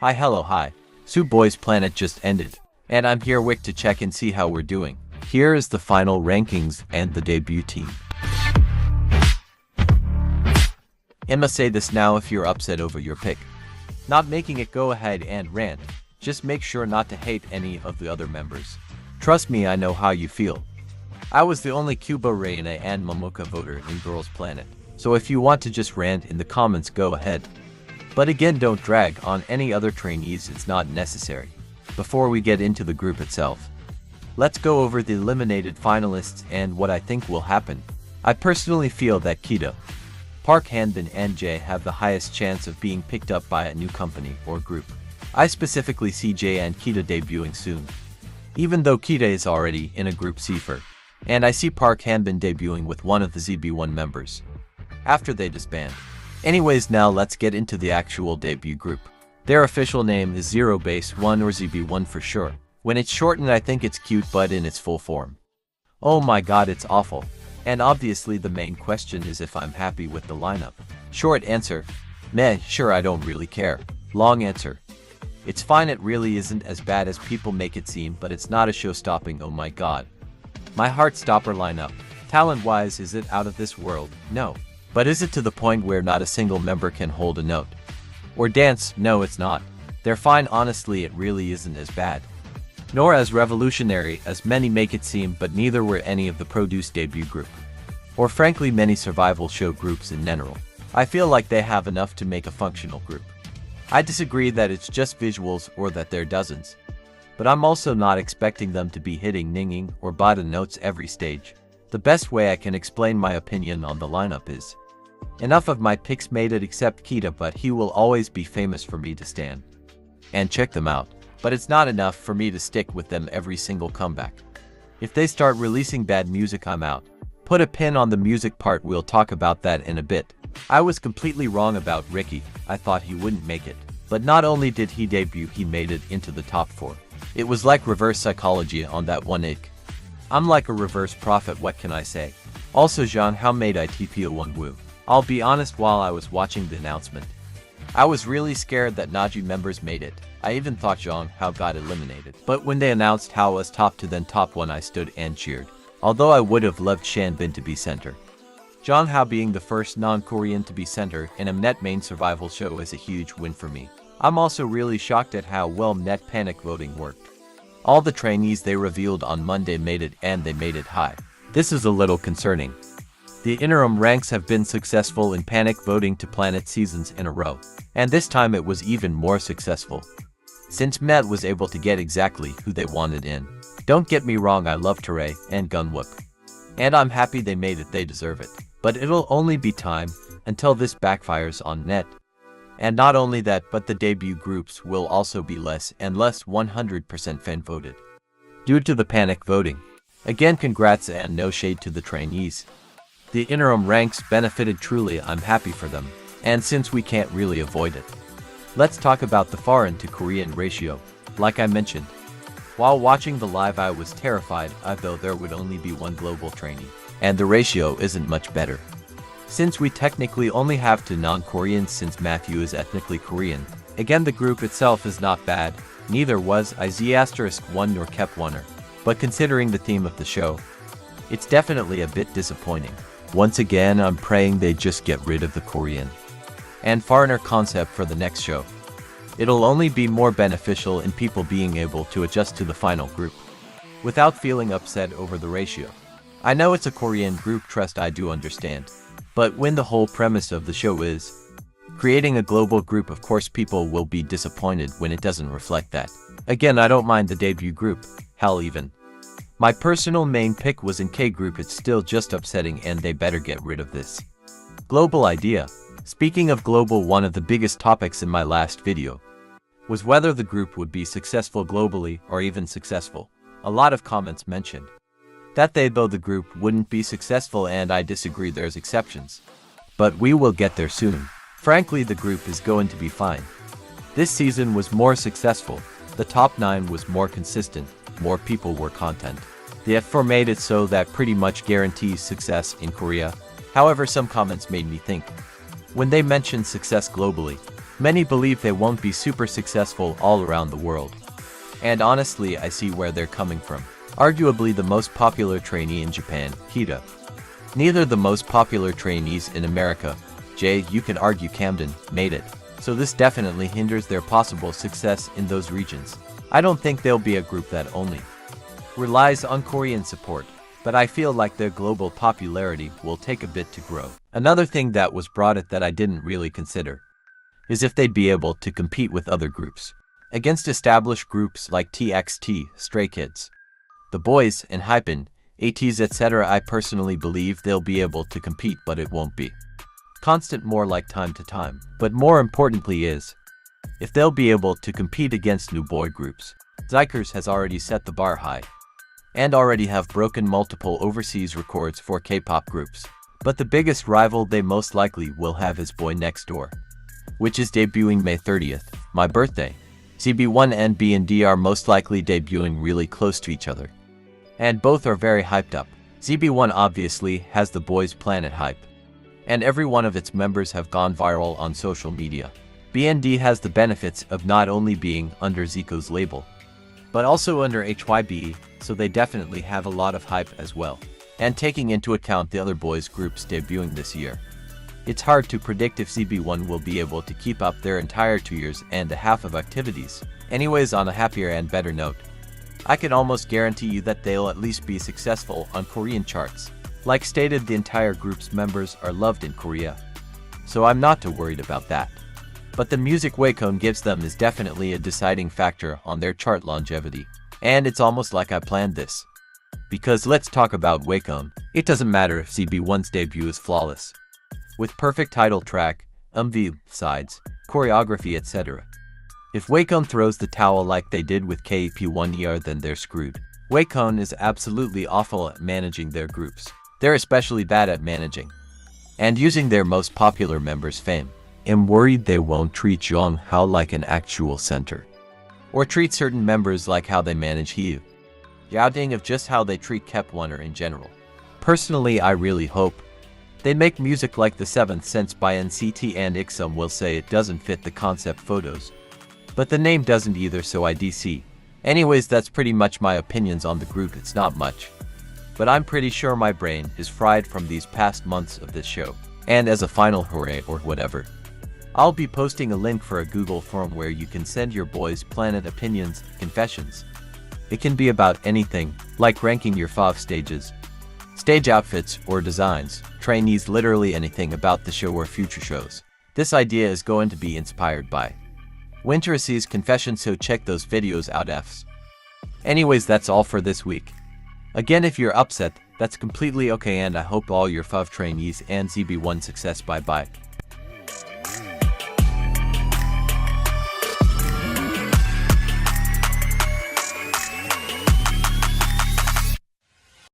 Hi. Boys Planet just ended, and I'm here to check and see how we're doing. Here is the final rankings and the debut team. I'ma say this now, if you're upset over your pick, not making it, go ahead and rant. Just make sure not to hate any of the other members. Trust me, I know how you feel. I was the only Cuba, Reina and Momoka voter in Girls Planet, so if you want to just rant in the comments, go ahead. But again, don't drag on any other trainees, it's not necessary. Before we get into the group itself, let's go over the eliminated finalists and what I think will happen. I personally feel that Keita, Park, Hanbin and Jae have the highest chance of being picked up by a new company or group. I specifically see Jae and Keita debuting soon, even though Keita is already in a group cipher, and I see Park Hanbin debuting with one of the ZB1 members after they disband. Anyways, now let's get into the actual debut group. Their official name is ZEROBASEONE or ZB1 for sure. When it's shortened, I think it's cute, but in its full form, oh my god, it's awful. And obviously the main question is if I'm happy with the lineup. Short answer, meh, sure, I don't really care. Long answer, it's fine, it really isn't as bad as people make it seem, but it's not a show-stopping, oh my god. My heart-stopper lineup. Talent-wise, is it out of this world? No. But is it to the point where not a single member can hold a note or dance? No, it's not. They're fine, honestly, it really isn't as bad, nor as revolutionary as many make it seem, but neither were any of the produced debut group, or frankly many survival show groups in general. I feel like they have enough to make a functional group. I disagree that it's just visuals or that they're dozens, but I'm also not expecting them to be hitting NINGNING or bottom notes every stage. The best way I can explain my opinion on the lineup is, enough of my picks made it except Keita, but he will always be famous for me to stand and check them out. But it's not enough for me to stick with them every single comeback. If they start releasing bad music, I'm out. Put a pin on the music part, we'll talk about that in a bit. I was completely wrong about Ricky, I thought he wouldn't make it. But not only did he debut, he made it into the top 4. It was like reverse psychology on that one ick. I'm like a reverse prophet, what can I say? Also, Jean, how made ITP Woo? I'll be honest, while I was watching the announcement, I was really scared that Naji members made it. I even thought Jong Hao got eliminated. But when they announced Hao was top 2 then top 1, I stood and cheered. Although I would have loved Hanbin to be center. Jong Hao being the first non-Korean to be center in a Mnet main survival show is a huge win for me. I'm also really shocked at how well Mnet panic voting worked. All the trainees they revealed on Monday made it, and they made it high. This is a little concerning. The interim ranks have been successful in panic voting to Planet seasons in a row, and this time it was even more successful, since Mnet was able to get exactly who they wanted in. Don't get me wrong, I love Teray and Gunwook, and I'm happy they made it, they deserve it. But it'll only be time until this backfires on Mnet. And not only that, but the debut groups will also be less and less 100% fan voted due to the panic voting. Again, congrats and no shade to the trainees. The interim ranks benefited truly, I'm happy for them. And since we can't really avoid it, let's talk about the foreign to Korean ratio. Like I mentioned, while watching the live, I was terrified, though there would only be one global trainee, and the ratio isn't much better. Since we technically only have 2 non-Koreans, since Matthew is ethnically Korean. Again, the group itself is not bad, neither was IVE After nor Kep1er. But considering the theme of the show, it's definitely a bit disappointing. Once again, I'm praying they just get rid of the Korean and foreigner concept for the next show. It'll only be more beneficial in people being able to adjust to the final group without feeling upset over the ratio. I know it's a Korean group, trust, I do understand. But when the whole premise of the show is creating a global group, of course people will be disappointed when it doesn't reflect that. Again, I don't mind the debut group, hell, even my personal main pick was in K group, it's still just upsetting and they better get rid of this global idea. Speaking of global, one of the biggest topics in my last video was whether the group would be successful globally or even successful. A lot of comments mentioned that though the group wouldn't be successful, and I disagree, there's exceptions. But we will get there soon. Frankly, the group is going to be fine. This season was more successful, the top 9 was more consistent, more people were content. The F4 made it so that pretty much guarantees success in Korea. However, some comments made me think, when they mentioned success globally, Many believe they won't be super successful all around the world. And honestly, I see where they're coming from. Arguably the most popular trainee in Japan, Keita. Neither the most popular trainees in America, you can argue Camden, made it. So this definitely hinders their possible success in those regions. I don't think they'll be a group that only relies on Korean support, but I feel like their global popularity will take a bit to grow. Another thing that was brought up that I didn't really consider is if they'd be able to compete with other groups against established groups like TXT, Stray Kids, The Boys, and Hanbin, ATs etc. I personally believe they'll be able to compete, but it won't be constant, more like time to time. But more importantly is if they'll be able to compete against new boy groups. XIKERS has already set the bar high and already have broken multiple overseas records for K-pop groups. But the biggest rival they most likely will have is Boy Next Door, which is debuting May 30th, my birthday. ZB1 and BND are most likely debuting really close to each other, and both are very hyped up. ZB1 obviously has the Boys Planet hype, and every one of its members have gone viral on social media. BND has the benefits of not only being under Zico's label, but also under HYBE, so they definitely have a lot of hype as well. And taking into account the other boys groups debuting this year, it's hard to predict if ZB1 will be able to keep up their entire 2 years and a half of activities. Anyways, on a happier and better note, I can almost guarantee you that they'll at least be successful on Korean charts. Like stated, the entire group's members are loved in Korea, so I'm not too worried about that. But the music WAKON gives them is definitely a deciding factor on their chart longevity. And it's almost like I planned this. Because let's talk about WAKON. It doesn't matter if ZB1's debut is flawless, with perfect title track, MV, sides, choreography etc. If WAKON throws the towel like they did with KEP1ER, then they're screwed. WAKON is absolutely awful at managing their groups. They're especially bad at managing and using their most popular members' fame. I'm worried they won't treat Jiwoong like an actual center, or treat certain members like how they manage Yaoding, of just how they treat Kep1er in general. Personally, I really hope they make music like The Seventh Sense by NCT, and some will say it doesn't fit the concept photos, but the name doesn't either, so IDC. Anyways, that's pretty much my opinions on the group. It's not much, but I'm pretty sure my brain is fried from these past months of this show. And as a final hooray or whatever, I'll be posting a link for a Google form where you can send your Boys Planet opinions, confessions. It can be about anything, like ranking your FOV stages, stage outfits or designs, trainees, literally anything about the show or future shows. This idea is going to be inspired by Wintersea's confession, so check those videos out Fs. Anyways, that's all for this week. Again, if you're upset, that's completely okay, and I hope all your FOV trainees and ZB1 success. Bye bye.